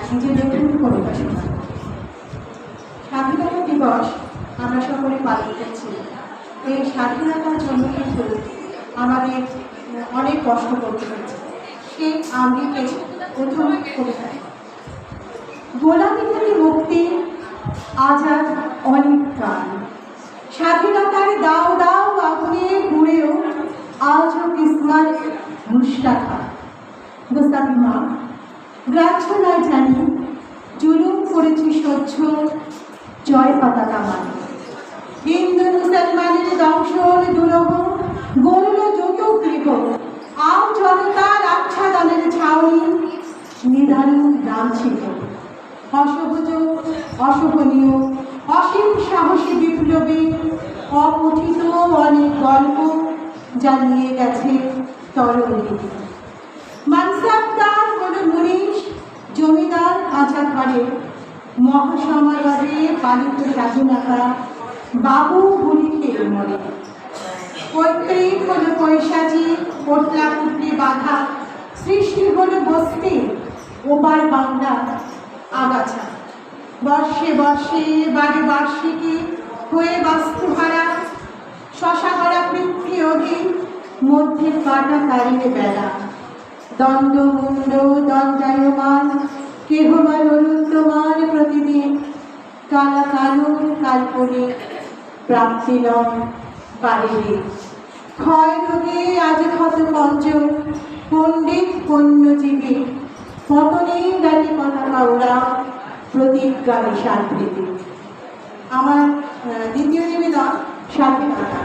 নিজে দেখুন পরিবেশনা। স্বাধীনতা দিবস আমরা সকলে পালন করছি। এই স্বাধীনতার জন্য কিন্তু আমাদের অনেক কষ্ট করতে হয়েছে। সেই আঙ্গিকে প্রথম কবিতায় গোলামি থেকে মুক্তি আজাদ অনেক প্রাণ, স্বাধীনতার দাও দাও আগুনে পুড়েও আজও কিসমত মুস্তাখা। গোস্তাখি মা গ্রাহ্য নয় জানি, জুলুম করেছি সহ্য, জয় পতাকা মানে। হিন্দু মুসলমানের দংশন দুরহ গড়ল যত গৃহ, আম জনতার আচ্ছাদনের ছাউনি নিদারুণ গ্রাম ছিল। অসহজ অসহনীয় অসীম সাহসী বিপ্লবী অপঠিত অনেক গল্প যা নিয়ে গেছে তরুণী। মানসাবদার কোনো মুনিশ জমিদার কাঁচা ঘরে মহাসমারোহে পালিত স্বাধীনতা বাবু গুলি খেয়ে মরে। পৈতৃক কোনো পৈশাচি পোটলা পুটলি বাধা সৃষ্টি হলো বস্তি ওপার বাংলা আগাছা। বর্ষে বর্ষে বাড়ি বার্ষিকী হয়ে বাস্তুহারা শশাহারা পৃথ্বী অধীন মধ্যে কাটা তারিখে বেলা। দ্বন্দ্ব মুন্ড দণ্ডায়মান কেহবার অরুদ্ধমান প্রতিদিন কালা কানুন কাল্পনিক প্রাপ্তি নয় বাড়িরে। ক্ষয় রোগে আজ ক্ষত পঞ্চ পণ্ডিত পণ্যজীবী পতনে গালি পতাকা ওরা প্রতিজ্ঞানী সাংস্কৃতিক। আমার দ্বিতীয় নিবেদন স্বাধীনতা।